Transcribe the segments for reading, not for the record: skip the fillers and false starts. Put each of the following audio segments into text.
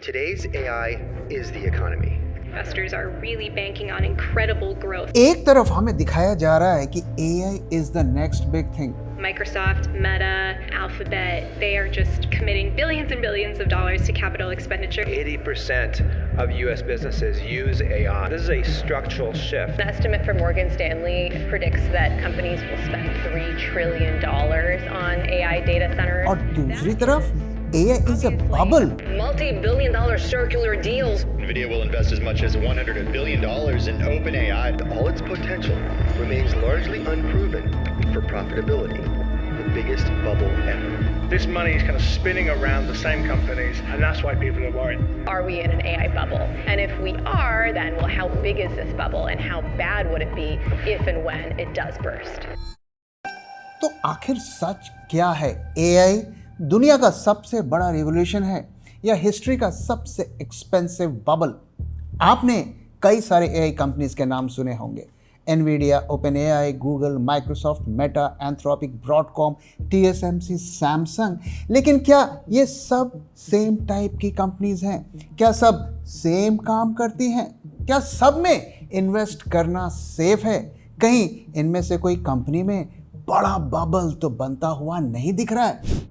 Today's AI is the economy. Investors are really banking on incredible growth. एक तरफ हमें दिखाया जा रहा है कि AI is the next big thing. Microsoft, Meta, Alphabet, they are just committing billions and billions of dollars to capital expenditure. 80% of US businesses use AI. This is a structural shift. An estimate from Morgan Stanley predicts that companies will spend $3 trillion on AI data centers. और दूसरी तरफ AI is a bubble. Multi-billion dollar circular deals. NVIDIA will invest as much as $100 billion in OpenAI. All its potential remains largely unproven for profitability. The biggest bubble ever. This money is kind of spinning around the same companies, and that's why people are worried. Are we in an AI bubble? And if we are, then well, how big is this bubble and how bad would it be if and when it does burst? तो आखिर सच क्या है? AI दुनिया का सबसे बड़ा revolution है या हिस्ट्री का सबसे एक्सपेंसिव बबल? आपने कई सारे AI कंपनीज के नाम सुने होंगे। NVIDIA, OpenAI, Google, Microsoft, Meta, Anthropic, Broadcom, TSMC, Samsung। लेकिन क्या ये सब सेम टाइप की कंपनीज हैं? क्या सब सेम काम करती हैं? क्या सब में इन्वेस्ट करना सेफ है? कहीं इनमें से कोई कंपनी में बड़ा बबल तो बनता हुआ नहीं दिख रहा है?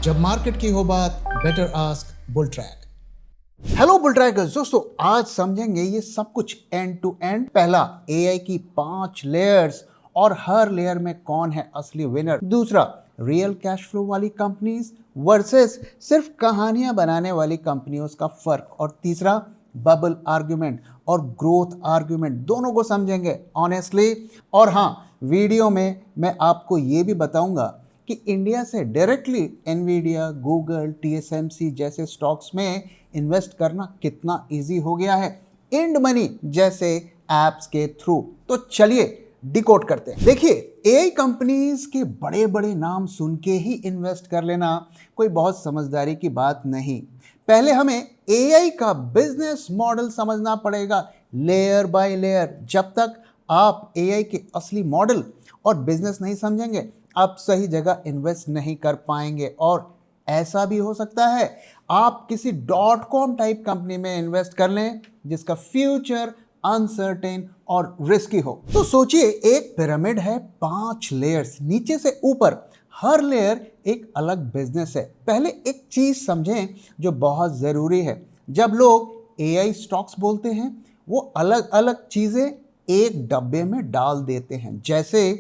जब मार्केट की हो बात, better ask bull track. Hello bull trackers, दोस्तों आज समझेंगे ये सब कुछ एंड टू एंड। पहला, AI की 5 लेयर्स और हर लेयर में कौन है असली विनर। दूसरा, रियल कैश फ्लो वाली कंपनीज वर्सेस सिर्फ कहानियां बनाने वाली कंपनियों का फर्क। और तीसरा, बबल आर्ग्यूमेंट और ग्रोथ आर्ग्यूमेंट, दोनों को समझेंगे ऑनेस्टली। और हाँ, वीडियो में मैं आपको ये भी बताऊंगा कि इंडिया से डायरेक्टली NVIDIA, गूगल, TSMC जैसे स्टॉक्स में इन्वेस्ट करना कितना इजी हो गया है इंड मनी जैसे ऐप्स के थ्रू। तो चलिए डिकोड करते हैं। देखिए, AI कंपनीज के बड़े बड़े नाम सुन के ही इन्वेस्ट कर लेना कोई बहुत समझदारी की बात नहीं। पहले हमें AI का बिजनेस मॉडल समझना पड़ेगा लेयर बाय लेयर। जब तक आप AI के असली मॉडल और बिजनेस नहीं समझेंगे, आप सही जगह इन्वेस्ट नहीं कर पाएंगे। और ऐसा भी हो सकता है आप किसी .com टाइप कंपनी में इन्वेस्ट कर लें जिसका फ्यूचर अनसर्टेन और रिस्की हो। तो सोचिए, एक पिरामिड है, 5 लेयर्स, नीचे से ऊपर हर लेयर एक अलग बिजनेस है। पहले एक चीज समझें जो बहुत ज़रूरी है। जब लोग AI स्टॉक्स बोलते हैं, वो अलग अलग चीज़ें एक डब्बे में डाल देते हैं। जैसे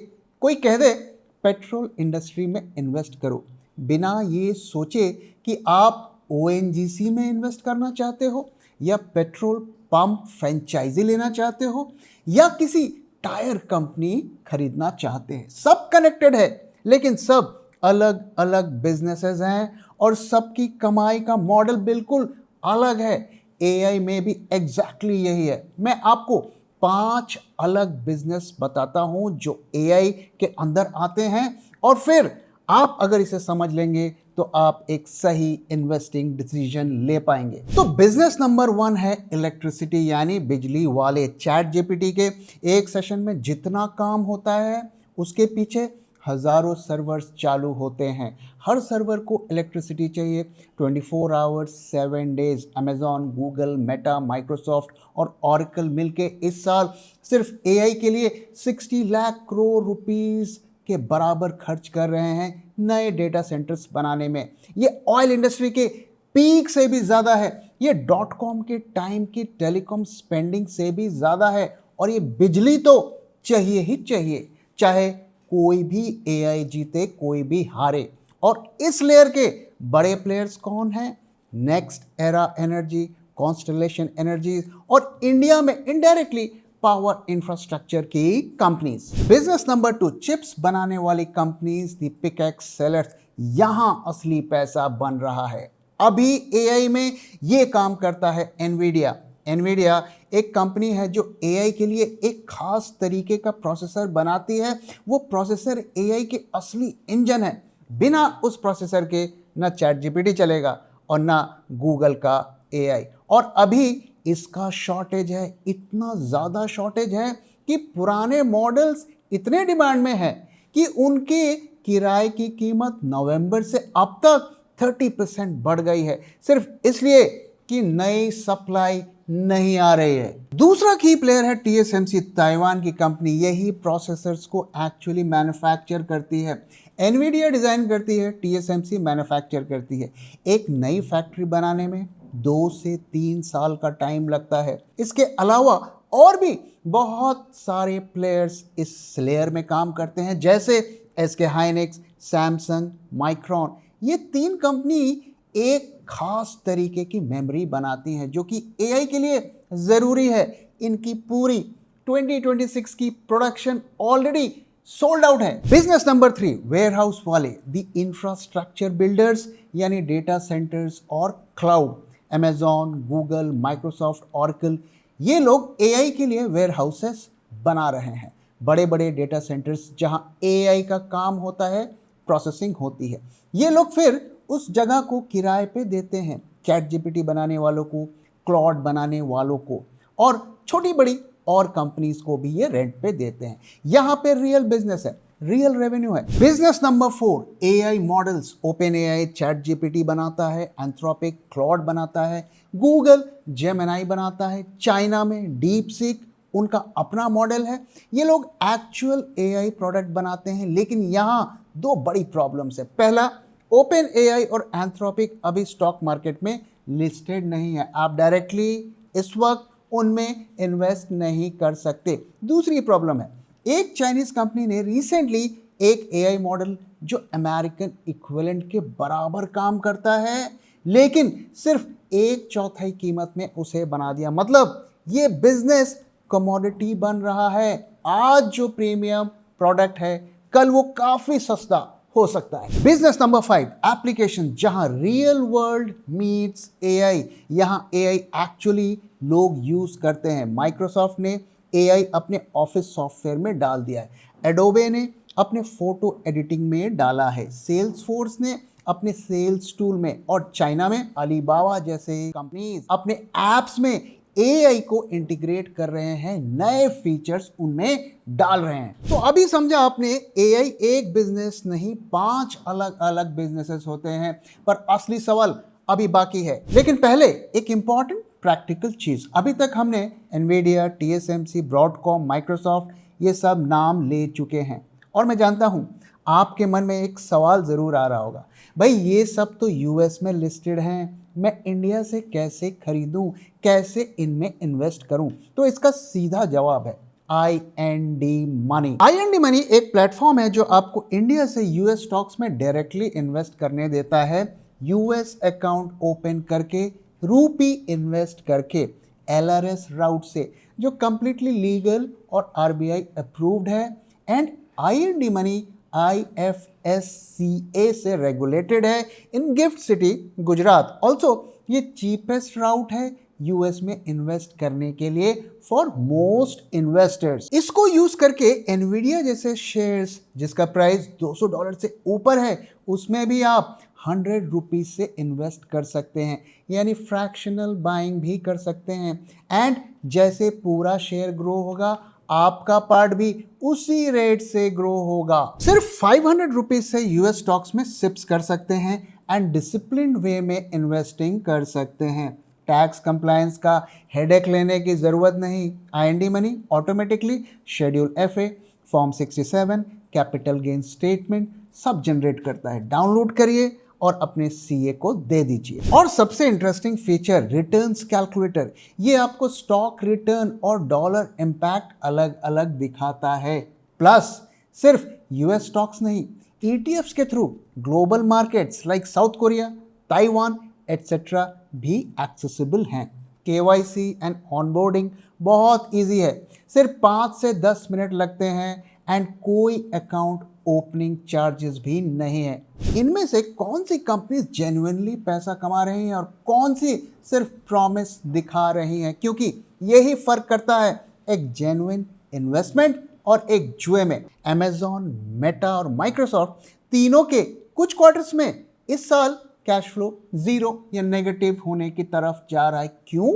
कोई कह दे पेट्रोल इंडस्ट्री में इन्वेस्ट करो, बिना ये सोचे कि आप ONGC में इन्वेस्ट करना चाहते हो या पेट्रोल पंप फ्रेंचाइजी लेना चाहते हो या किसी टायर कंपनी खरीदना चाहते हैं। सब कनेक्टेड है, लेकिन सब अलग अलग बिजनेसेस हैं और सबकी कमाई का मॉडल बिल्कुल अलग है। AI में भी एग्जैक्टली यही है। मैं आपको 5 अलग बिजनेस बताता हूं जो AI के अंदर आते हैं, और फिर आप अगर इसे समझ लेंगे तो आप एक सही इन्वेस्टिंग डिसीजन ले पाएंगे। तो बिजनेस नंबर 1 है इलेक्ट्रिसिटी, यानी बिजली वाले। ChatGPT के एक सेशन में जितना काम होता है उसके पीछे हज़ारों सर्वर्स चालू होते हैं। हर सर्वर को इलेक्ट्रिसिटी चाहिए 24 hours 7 days. Amazon, Google, Meta, Microsoft और ऑरेकल मिलके इस साल सिर्फ AI के लिए 60 लाख करोड़ रुपीस के बराबर खर्च कर रहे हैं नए डेटा सेंटर्स बनाने में। ये ऑयल इंडस्ट्री के पीक से भी ज़्यादा है, ये .com के टाइम की टेलीकॉम स्पेंडिंग से भी ज़्यादा है। और ये बिजली तो चाहिए ही चाहिए, चाहे कोई भी AI जीते कोई भी हारे। और इस लेयर के बड़े प्लेयर्स कौन हैं? Next era energy, constellation energy और इंडिया में इनडायरेक्टली पावर इंफ्रास्ट्रक्चर की कंपनीज। बिजनेस नंबर 2, चिप्स बनाने वाली कंपनीज, द पिकैक्स सेलर्स। यहां असली पैसा बन रहा है। अभी AI में ये काम करता है NVIDIA। NVIDIA एक कंपनी है जो AI के लिए एक खास तरीके का प्रोसेसर बनाती है। वो प्रोसेसर AI के असली इंजन है। बिना उस प्रोसेसर के ना ChatGPT चलेगा और ना गूगल का AI। और अभी इसका शॉर्टेज है, इतना ज़्यादा शॉर्टेज है कि पुराने मॉडल्स इतने डिमांड में है कि उनके किराए की कीमत नवंबर से अब तक 30% बढ़ गई है, सिर्फ इसलिए कि नई सप्लाई नहीं आ रही है। दूसरा की प्लेयर है TSMC, ताइवान की कंपनी। यही प्रोसेसर्स को एक्चुअली मैन्युफैक्चर करती है। एनवीडिया डिज़ाइन करती है, TSMC मैन्युफैक्चर करती है। एक नई फैक्ट्री बनाने में 2 से 3 साल का टाइम लगता है। इसके अलावा और भी बहुत सारे प्लेयर्स इस लेयर में काम करते हैं, जैसे SK हाइनिक्स, सैमसंग, माइक्रॉन। ये 3 कंपनी एक खास तरीके की मेमोरी बनाती हैं जो कि AI के लिए ज़रूरी है। इनकी पूरी 2026 की प्रोडक्शन ऑलरेडी सोल्ड आउट है। बिजनेस नंबर 3, वेयरहाउस वाले, द इंफ्रास्ट्रक्चर बिल्डर्स, यानी डेटा सेंटर्स और cloud. Amazon, Google, Microsoft, oracle, ये लोग AI के लिए वेयरहाउसेस बना रहे हैं। बड़े बड़े डेटा सेंटर्स जहां AI का काम होता है, प्रोसेसिंग होती है। ये लोग फिर उस जगह को किराए पे देते हैं, ChatGPT बनाने वालों को, क्लॉड बनाने वालों को, और छोटी बड़ी और कंपनीज को भी ये रेंट पे देते हैं। यहाँ पे रियल बिजनेस है, रियल रेवेन्यू है। Business number 4, AI models. OpenAI ChatGPT बनाता है, एंथ्रोपिक क्लॉड बनाता है, गूगल जेमिनी बनाता है, चाइना में DeepSeek उनका अपना मॉडल है। ये लोग एक्चुअल AI प्रोडक्ट बनाते हैं, लेकिन यहाँ 2 बड़ी प्रॉब्लम्स है। पहला, OpenAI और एंथ्रोपिक अभी स्टॉक मार्केट में लिस्टेड नहीं है। आप डायरेक्टली इस वक्त उनमें इन्वेस्ट नहीं कर सकते। दूसरी प्रॉब्लम है, एक चाइनीज कंपनी ने रिसेंटली एक AI मॉडल जो अमेरिकन इक्विवेलेंट के बराबर काम करता है, लेकिन सिर्फ 1/4 कीमत में उसे बना दिया। मतलब ये बिजनेस कमोडिटी बन रहा है। आज जो प्रीमियम प्रोडक्ट है, कल वो काफी सस्ता हो सकता है। बिजनेस नंबर 5, एप्लीकेशन, जहां रियल वर्ल्ड मीट्स AI। यहां AI एक्चुअली लोग यूज करते हैं। माइक्रोसॉफ्ट ने AI अपने ऑफिस सॉफ्टवेयर में डाल दिया है, एडोबे ने अपने फोटो एडिटिंग में डाला है, सेल्सफोर्स ने अपने सेल्स टूल में, और चाइना में अलीबाबा जैसे कंपनीज अपने एप्स में AI को इंटीग्रेट कर रहे हैं, नए फीचर्स उनमें डाल रहे हैं। तो अभी समझा आपने, AI एक बिजनेस नहीं, 5 अलग अलग बिजनेसेस होते हैं। पर असली सवाल अभी बाकी है। लेकिन पहले एक इंपॉर्टेंट प्रैक्टिकल चीज। अभी तक हमने एनवीडिया, TSMC, ब्रॉडकॉम, माइक्रोसॉफ्ट, ये सब नाम ले चुके हैं, और मैं जानता हूं आपके मन में एक सवाल जरूर आ रहा होगा, भाई ये सब तो US में लिस्टेड हैं, मैं इंडिया से कैसे खरीदूं, कैसे इनमें इन्वेस्ट करूं? तो इसका सीधा जवाब है IND मनी। IND मनी एक प्लेटफॉर्म है जो आपको इंडिया से US स्टॉक्स में डायरेक्टली इन्वेस्ट करने देता है, US अकाउंट ओपन करके, रूपी इन्वेस्ट करके, LRS राउट से, जो कंप्लीटली लीगल और RBI अप्रूव्ड है, एंड IND मनी IFSCA से रेगुलेटेड है इन गिफ्ट सिटी, गुजरात। ऑल्सो ये चीपेस्ट राउट है US में इन्वेस्ट करने के लिए फॉर मोस्ट इन्वेस्टर्स। इसको यूज करके एनवीडिया जैसे शेयर्स जिसका प्राइस $200 से ऊपर है, उसमें भी आप 100 रुपीज से इन्वेस्ट कर सकते हैं, यानी फ्रैक्शनल बाइंग भी कर सकते हैं। एंड जैसे पूरा शेयर ग्रो होगा, आपका पार्ट भी उसी रेट से ग्रो होगा। सिर्फ 500 रुपीज से US स्टॉक्स में सिप्स कर सकते हैं एंड डिसिप्लिन्ड वे में इन्वेस्टिंग कर सकते हैं। टैक्स कंप्लायंस का हेडेक लेने की ज़रूरत नहीं। IND money automatically schedule FA, form 67, capital gain statement सब जनरेट करता है। डाउनलोड करिए और अपने CA को दे दीजिए। और सबसे इंटरेस्टिंग फीचर, रिटर्न्स कैलकुलेटर। ये आपको स्टॉक रिटर्न और डॉलर इम्पैक्ट अलग अलग दिखाता है। प्लस सिर्फ US स्टॉक्स नहीं, ETFs के through global markets like south Korea, Taiwan etcetera भी एक्सेसिबल हैं। KYC एंड ऑनबोर्डिंग बहुत इजी है, सिर्फ 5 से 10 मिनट लगते हैं, एंड कोई अकाउंट ओपनिंग चार्जेस भी नहीं है। इनमें से कौन सी कंपनीज जेन्युइनली पैसा कमा रही हैं और कौन सी सिर्फ प्रॉमिस दिखा रही हैं, क्योंकि यही फर्क करता है एक जेन्युइन इन्वेस्टमेंट और एक जुए में। अमेजॉन, मेटा और माइक्रोसॉफ्ट तीनों के कुछ क्वार्टर्स में इस साल कैश फ्लो 0 या नेगेटिव होने की तरफ जा रहा है। क्यों?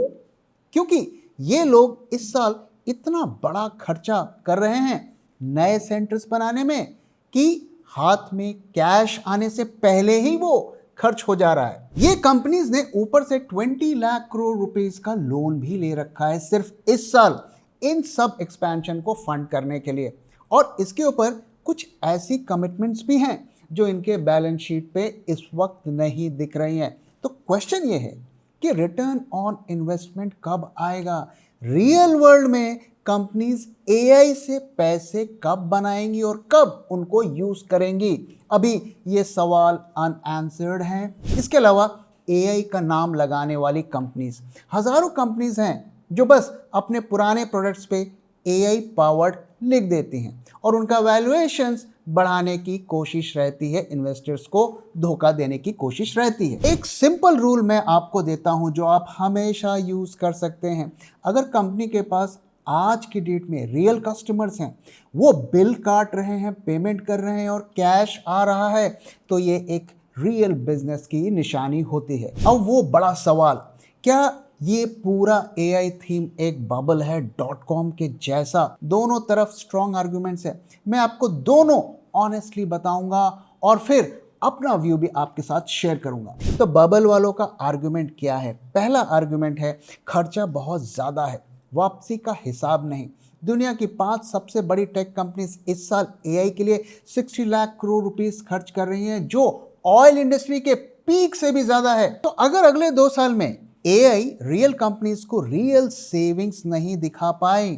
क्योंकि ये लोग इस साल इतना बड़ा खर्चा कर रहे हैं, नए सेंटर्स बनाने में कि हाथ में कैश आने से पहले ही वो खर्च हो जा रहा है। ये कंपनीज ने ऊपर से 20 लाख करोड़ रुपीस का लोन भी ले रखा है सिर्फ इस साल इन सब एक्सपेंशन को फंड करने के लिए, और इसके ऊपर कुछ ऐसी कमिटमेंट्स भी हैं जो इनके बैलेंस शीट पे इस वक्त नहीं दिख रही हैं। तो क्वेश्चन ये है कि रिटर्न ऑन इन्वेस्टमेंट कब आएगा? रियल वर्ल्ड में कंपनीज एआई से पैसे कब बनाएंगी और कब उनको यूज करेंगी? अभी ये सवाल अनआंसर्ड हैं। इसके अलावा एआई का नाम लगाने वाली कंपनीज, हजारों कंपनीज हैं जो बस अपने पुराने प्रोडक्ट्स पे एआई पावर्ड लिख देती हैं और उनका वैल्यूएशंस बढ़ाने की कोशिश रहती है, इन्वेस्टर्स को धोखा देने की कोशिश रहती है। एक सिंपल रूल मैं आपको देता हूं जो आप हमेशा यूज कर सकते हैं। अगर कंपनी के पास आज की डेट में रियल कस्टमर्स हैं, वो बिल काट रहे हैं, पेमेंट कर रहे हैं और कैश आ रहा है, तो ये एक रियल बिजनेस की निशानी होती है। अब वो बड़ा सवाल, क्या ये पूरा एआई थीम एक बबल है .com के जैसा? दोनों तरफ स्ट्रॉन्ग आर्गुमेंट्स है, मैं आपको दोनों ऑनेस्टली बताऊंगा और फिर अपना व्यू भी आपके साथ शेयर करूंगा। तो बबल वालों का आर्गुमेंट क्या है? पहला आर्गुमेंट है खर्चा बहुत ज़्यादा है, वापसी का हिसाब नहीं। दुनिया की 5 सबसे बड़ी टेक कंपनीज इस साल एआई के लिए 60 लाख करोड़ रुपीस खर्च कर रही हैं, जो ऑयल इंडस्ट्री के पीक से भी ज़्यादा है। तो अगर अगले 2 साल में एआई रियल कंपनीज को रियल सेविंग्स नहीं दिखा पाए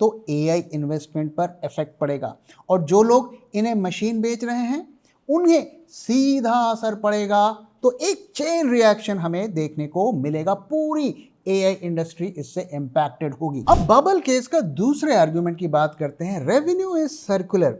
तो एआई इन्वेस्टमेंट पर इफेक्ट पड़ेगा और जो लोग इन्हें मशीन बेच रहे हैं उन्हें सीधा असर पड़ेगा। तो एक चेन रिएक्शन हमें देखने को मिलेगा, पूरी एआई इंडस्ट्री इससे इंपैक्टेड होगी। अब बबल केस का दूसरे आर्गुमेंट की बात करते हैं। Revenue is circular.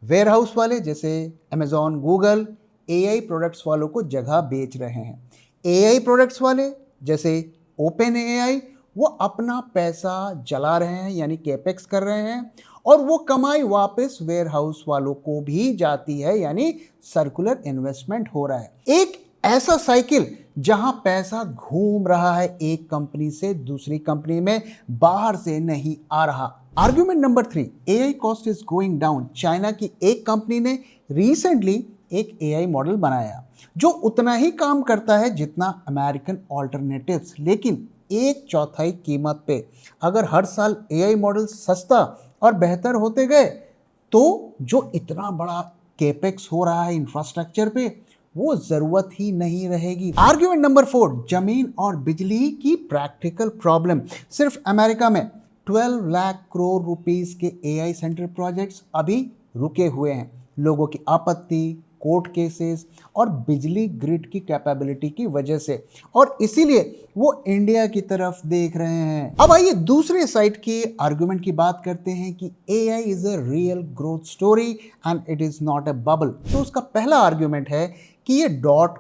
वेयरहाउस वाले जैसे अमेजॉन, गूगल एआई प्रोडक्ट्स वालों को जगह बेच रहे हैं। एआई प्रोडक्ट्स वाले जैसे ओपन एआई वो अपना पैसा जला रहे हैं, यानी कैपेक्स कर रहे हैं, और वो कमाई वापस वेयरहाउस वालों को भी जाती है, यानी सर्कुलर इन्वेस्टमेंट हो रहा है। एक ऐसा साइकिल जहां पैसा घूम रहा है एक कंपनी से दूसरी कंपनी में, बाहर से नहीं आ रहा। Argument number 3, AI cost is going down. China की एक कंपनी ने रिसेंटली एक एआई मॉडल बनाया जो उतना ही काम करता है जितना अमेरिकन ऑल्टरनेटिव्स, लेकिन 1/4 कीमत पे। अगर हर साल एआई मॉडल सस्ता और बेहतर होते गए तो जो इतना बड़ा कैपेक्स हो रहा है इंफ्रास्ट्रक्चर पे, वो जरूरत ही नहीं रहेगी। आर्गुमेंट नंबर 4, जमीन और बिजली की प्रैक्टिकल प्रॉब्लम। सिर्फ अमेरिका में 12 लाख करोड़ रुपीस के एआई सेंटर प्रोजेक्ट्स अभी रुके हुए हैं। लोगों की आपत्ति, कोर्ट केसेस और बिजली ग्रिड की कैपेबिलिटी की वजह से, और इसीलिए वो इंडिया की तरफ देख रहे हैं। अब आइए दूसरे साइड के आर्गुमेंट की बात करते हैं कि AI is a real growth story and it is not a bubble. तो उसका पहला आर्गुमेंट है कि ये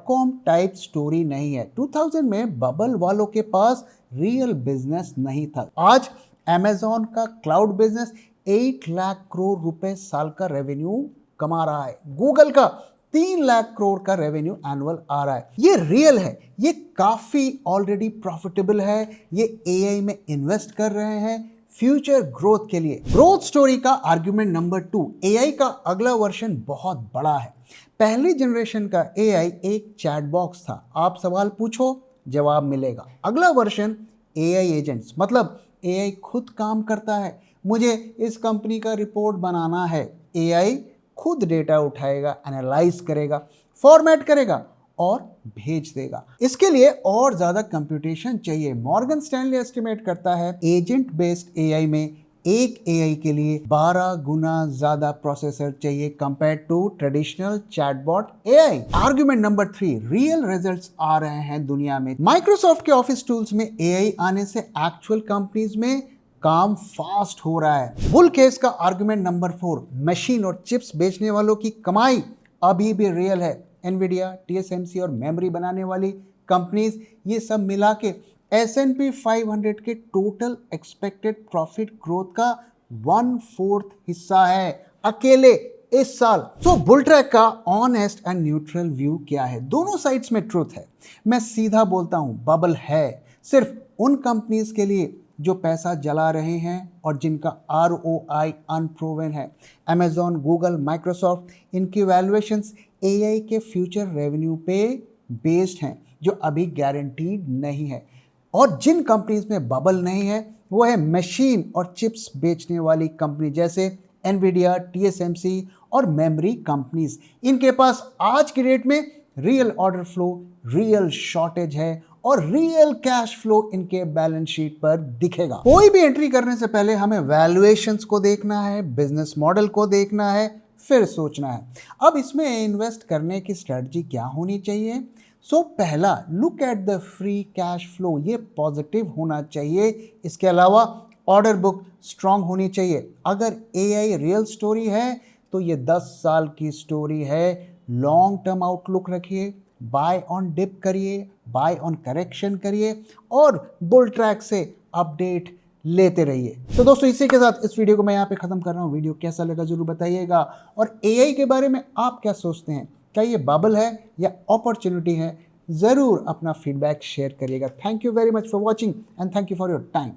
.com टाइप स्टोरी नहीं है। 2000 में बबल वालों के पास रियल बिजनेस नहीं था। आज अमेजॉन का क्लाउड बिजनेस 8 लाख करोड़ रुपए साल का रेवेन्यू कमा रहा है। गूगल का 3 लाख करोड़ का रेवेन्यू एनुअल आ रहा है। ये रियल है, ये काफी ऑलरेडी प्रॉफिटेबल है, ये एआई में इन्वेस्ट कर रहे हैं फ्यूचर ग्रोथ के लिए। ग्रोथ स्टोरी का आर्गुमेंट नंबर 2, एआई का अगला वर्जन बहुत बड़ा है। पहली जनरेशन का एआई एक चैट बॉक्स था, आप सवाल पूछो जवाब मिलेगा। अगला वर्जन एआई एजेंट्स, मतलब एआई खुद काम करता है। मुझे इस कंपनी का रिपोर्ट बनाना है, एआई खुद डेटा उठाएगा, एनालाइज करेगा, फॉर्मेट करेगा और भेज देगा। इसके लिए और ज़्यादा कंप्यूटेशन चाहिए। मॉर्गन स्टैनली एस्टिमेट करता है एजेंट बेस्ड एआई में एक एआई के लिए 12 गुना ज़्यादा प्रोसेसर चाहिए compare to traditional chatbot AI. Argument number 3, real results आ रहे हैं दुनिया में। माइक्रोसॉफ्ट के ऑफिस टूल्स में एआई आने से एक्चुअल कंपनीज में काम फास्ट हो रहा है। बुल केस का आर्गुमेंट नंबर 4, मशीन और चिप्स बेचने वालों की कमाई अभी भी रियल है। एनवीडिया, टीएसएमसी और मेमोरी बनाने वाली कंपनीज, ये सब मिला के S&P 500 के टोटल एक्सपेक्टेड प्रॉफिट ग्रोथ का 1/4 हिस्सा है अकेले इस साल। तो बुल ट्रैक का ऑनेस्ट एंड न्यूट्रल व्यू क्या है? दोनों साइड्स में ट्रूथ है। मैं सीधा बोलता हूं, बबल है सिर्फ उन कंपनीज के लिए जो पैसा जला रहे हैं और जिनका ROI अनप्रूवन है। Amazon, Google, Microsoft, इनकी वैल्यूएशंस AI के फ्यूचर रेवेन्यू पे बेस्ड हैं जो अभी गारंटीड नहीं है। और जिन कंपनीज में बबल नहीं है वो है मशीन और चिप्स बेचने वाली कंपनी जैसे NVIDIA, TSMC और मेमोरी कंपनीज। इनके पास आज की डेट में real order flow, real shortage है और रियल कैश फ्लो इनके बैलेंस शीट पर दिखेगा। कोई भी एंट्री करने से पहले हमें वैल्यूएशंस को देखना है, बिजनेस मॉडल को देखना है, फिर सोचना है अब इसमें इन्वेस्ट करने की स्ट्रेटजी क्या होनी चाहिए। पहला, look at the free cash flow, ये पॉजिटिव होना चाहिए। इसके अलावा ऑर्डर बुक स्ट्रांग होनी चाहिए। अगर AI रियल स्टोरी है तो ये 10 साल की स्टोरी है। लॉन्ग टर्म आउटलुक रखिए, बाय ऑन डिप करिए, बाय ऑन करेक्शन करिए और बुल ट्रैक से अपडेट लेते रहिए। तो दोस्तों इसी के साथ इस वीडियो को मैं यहाँ पे ख़त्म कर रहा हूँ। वीडियो कैसा लगा जरूर बताइएगा और AI के बारे में आप क्या सोचते हैं, क्या ये बबल है या अपॉर्चुनिटी है, ज़रूर अपना फीडबैक शेयर करिएगा। Thank you very much for watching and thank you for your time.